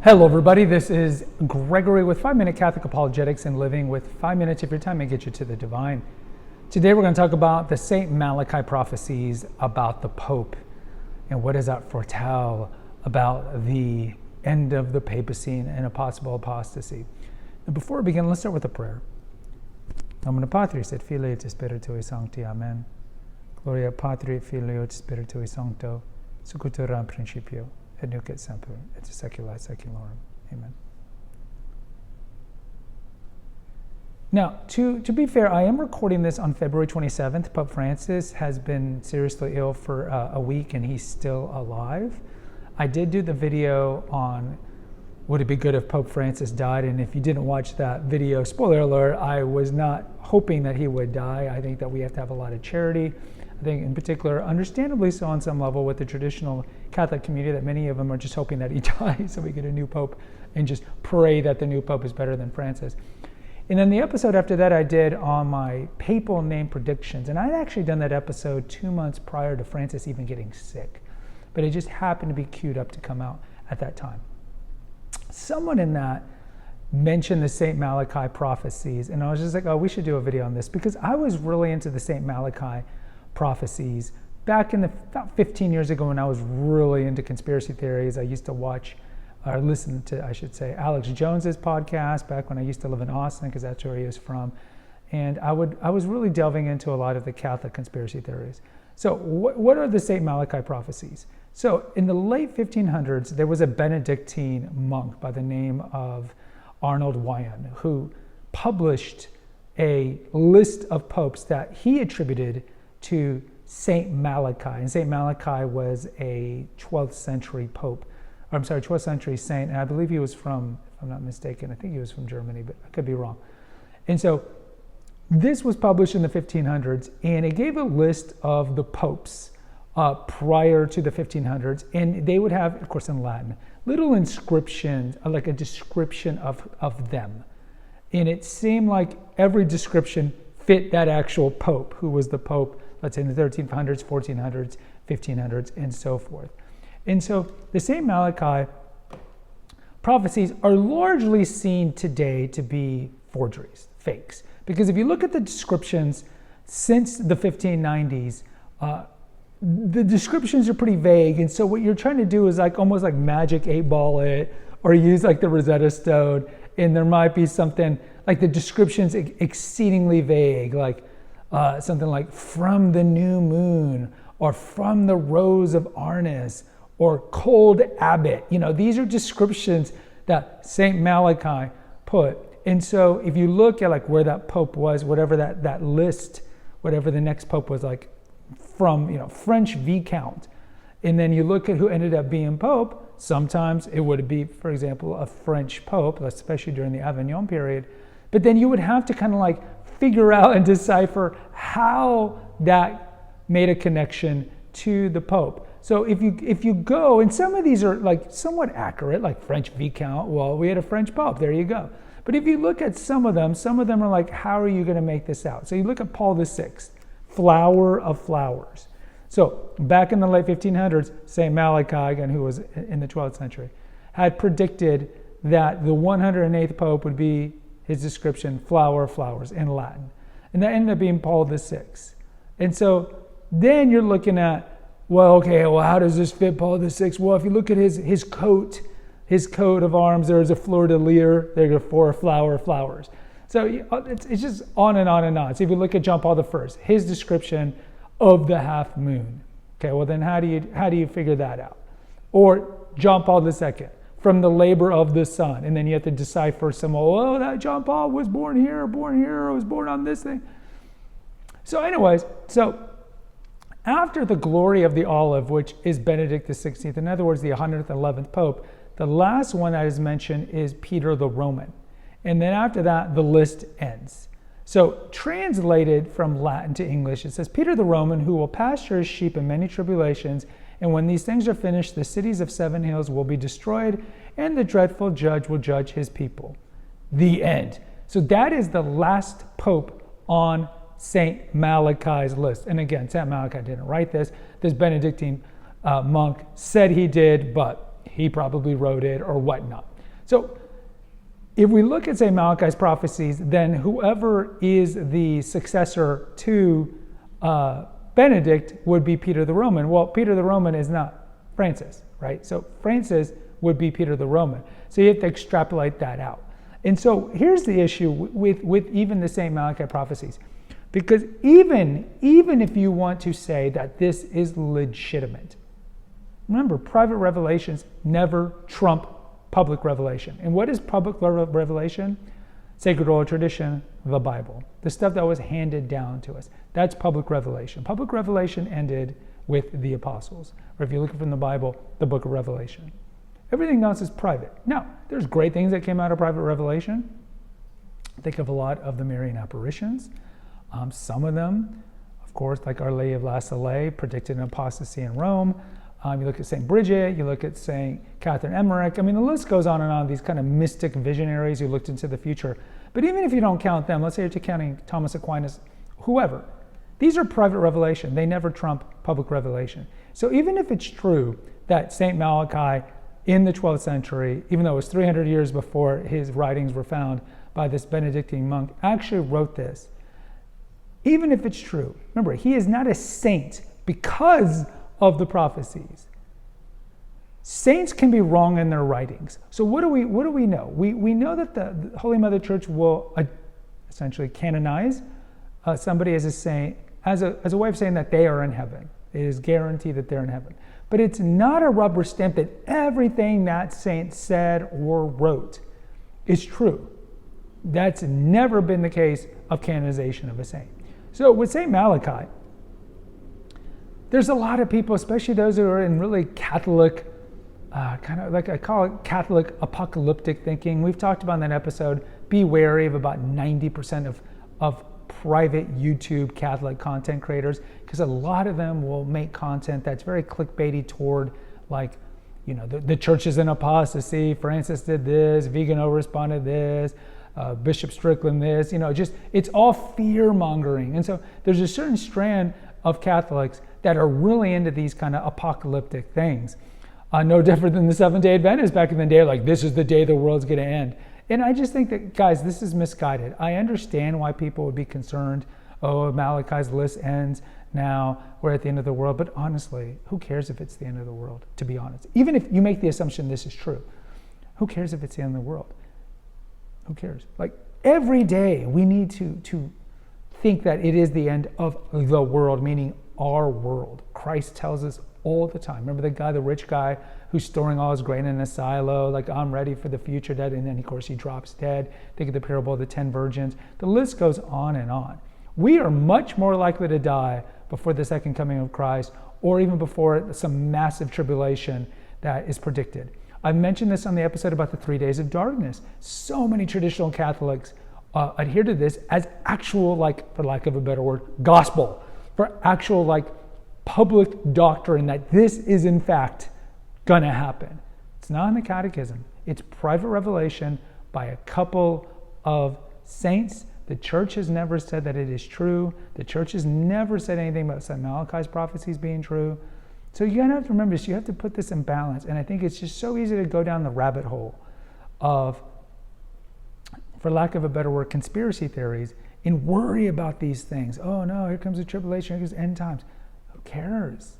Hello everybody, this is Gregory with 5-Minute Catholic Apologetics and Living with 5 minutes of your time and get you to the divine. Today we're going to talk about the St. Malachy prophecies about the Pope and what does that foretell about the end of the papacy and a possible apostasy. And before we begin, let's start with a prayer. Nomine Patris et Filii et Spiritui Sancti. Amen. Gloria Patri et Filio et Spiritui Sancto, sicut erat in principio, et nunc et semper, et saecula saeculorum. Amen. Now, to be fair, I am recording this on February 27th. Pope Francis has been seriously ill for a week and he's still alive. I did do the video on would it be good if Pope Francis died, and if you didn't watch that video, spoiler alert, I was not hoping that he would die. I think that we have to have a lot of charity. I think in particular, understandably so on some level, with the traditional Catholic community, that many of them are just hoping that he dies so we get a new Pope and just pray that the new Pope is better than Francis. And then the episode after that I did on my papal name predictions, and I'd actually done that episode 2 months prior to Francis even getting sick, but it just happened to be queued up to come out at that time. Someone in that mentioned the St. Malachy prophecies, and I was just like, oh, we should do a video on this, because I was really into the St. Malachy prophecies back in about 15 years ago when I was really into conspiracy theories. I used to watch or listen to, I should say, Alex Jones's podcast back when I used to live in Austin, because that's where he is from. And I was really delving into a lot of the Catholic conspiracy theories. So what are the St. Malachy prophecies? So in the late 1500s, there was a Benedictine monk by the name of Arnold Wyon who published a list of popes that he attributed to St. Malachy. And St. Malachy was a 12th century pope, or I'm sorry, 12th century saint. And I believe he was from, if I'm not mistaken, I think he was from Germany, but I could be wrong. And so this was published in the 1500s, and it gave a list of the popes prior to the 1500s. And they would have, of course in Latin, little inscriptions, like a description of them. And it seemed like every description fit that actual pope, who was the pope, let's say in the 1300s, 1400s, 1500s, and so forth. And so the St. Malachy prophecies are largely seen today to be forgeries, fakes. Because if you look at the descriptions since the 1590s, the descriptions are pretty vague. And so what you're trying to do is like almost like magic 8-ball it, or use like the Rosetta Stone, and there might be something like the description's exceedingly vague, like something like from the new moon, or from the rose of Arnis, or cold abbot. You know, these are descriptions that St. Malachy put. And so if you look at like where that pope was, whatever that list, whatever the next pope was, like from, you know, French Viscount, and then you look at who ended up being pope, sometimes it would be, for example, a French pope, especially during the Avignon period. But then you would have to kind of like figure out and decipher how that made a connection to the pope. So if you go, and some of these are like somewhat accurate, like French Viscount, well, we had a French pope, there you go. But if you look at some of them are like, how are you going to make this out? So you look at Paul VI, flower of flowers. So back in the late 1500s, St. Malachy, again, who was in the 12th century, had predicted that the 108th pope would be, his description, flower of flowers in Latin. And that ended up being Paul VI. And so then you're looking at, well, okay, well, how does this fit Paul VI? Well, if you look at his coat of arms, there's a fleur-de-lis, there are 4 flower of flowers. So it's just on and on and on. So if you look at John Paul I, his description of the half moon. Okay, well then how do you figure that out? Or John Paul II, from the labor of the sun, and then you have to decipher some, oh, that John Paul was born here, or was born on this thing. So anyways, so after the glory of the olive, which is Benedict XVI, in other words, the 111th Pope, the last one that is mentioned is Peter the Roman. And then after that, the list ends. So translated from Latin to English, it says, Peter the Roman, who will pasture his sheep in many tribulations, and when these things are finished, the cities of 7 hills will be destroyed, and the dreadful judge will judge his people. The end. So that is the last pope on St. Malachy's list. And again, St. Malachy didn't write this. This Benedictine monk said he did, but he probably wrote it or whatnot. So if we look at St. Malachi's prophecies, then whoever is the successor to Benedict would be Peter the Roman. Well, Peter the Roman is not Francis, right? So Francis would be Peter the Roman. So you have to extrapolate that out. And so here's the issue with even the St. Malachi prophecies. Because even if you want to say that this is legitimate, remember, private revelations never trump public revelation. And what is public revelation? Sacred oral tradition, the Bible. The stuff that was handed down to us. That's public revelation. Public revelation ended with the apostles. Or if you look from the Bible, the book of Revelation. Everything else is private. Now, there's great things that came out of private revelation. Think of a lot of the Marian apparitions. Some of them, of course, like Our Lady of La Salle, predicted an apostasy in Rome. You look at St. Bridget, you look at St. Catherine Emmerich. I mean, the list goes on and on, these kind of mystic visionaries who looked into the future. But even if you don't count them, let's say you're counting Thomas Aquinas, whoever, these are private revelation. They never trump public revelation. So even if it's true that St. Malachi in the 12th century, even though it was 300 years before his writings were found by this Benedictine monk, actually wrote this, even if it's true, remember, he is not a saint because of the prophecies. Saints can be wrong in their writings. So what do we know? We know that the Holy Mother Church will essentially canonize somebody as a saint, as a way of saying that they are in heaven. It is guaranteed that they're in heaven. But it's not a rubber stamp that everything that saint said or wrote is true. That's never been the case of canonization of a saint. So with St. Malachi, there's a lot of people, especially those who are in really Catholic, kind of like I call it Catholic apocalyptic thinking. We've talked about in that episode, be wary of about 90% of private YouTube Catholic content creators, because a lot of them will make content that's very clickbaity toward, like, you know, the church is in apostasy, Francis did this, Vigano responded this, Bishop Strickland this, you know, just, it's all fear mongering. And so there's a certain strand of Catholics that are really into these kind of apocalyptic things. No different than the Seventh-day Adventists back in the day, like, this is the day the world's going to end. And I just think that, guys, this is misguided. I understand why people would be concerned, oh, Malachi's list ends now, we're at the end of the world. But honestly, who cares if it's the end of the world, to be honest? Even if you make the assumption this is true, who cares if it's the end of the world? Who cares? Like, every day we need to think that it is the end of the world, meaning our world. Christ tells us all the time. Remember the guy, the rich guy, who's storing all his grain in a silo, like, I'm ready for the future dead, and then of course he drops dead. Think of the parable of the 10 virgins. The list goes on and on. We are much more likely to die before the second coming of Christ, or even before some massive tribulation that is predicted. I've mentioned this on the episode about the 3 days of darkness. So many traditional Catholics adhere to this as actual, like, for lack of a better word, gospel, for actual, like, public doctrine that this is in fact going to happen. It's not in the catechism. It's private revelation by a couple of saints. The church has never said that it is true. The church has never said anything about St. Malachi's prophecies being true. So you have to remember this. You have to put this in balance. And I think it's just so easy to go down the rabbit hole of, for lack of a better word, conspiracy theories and worry about these things. Oh no, here comes the tribulation, here comes end times. Who cares?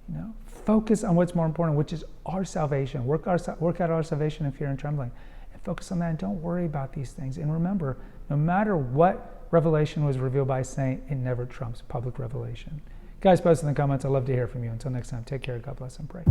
You know, focus on what's more important, which is our salvation. Work out our salvation in fear and trembling. And focus on that, and don't worry about these things. And remember, no matter what revelation was revealed by a saint, it never trumps public revelation. Guys, post in the comments. I'd love to hear from you. Until next time, take care. God bless and pray.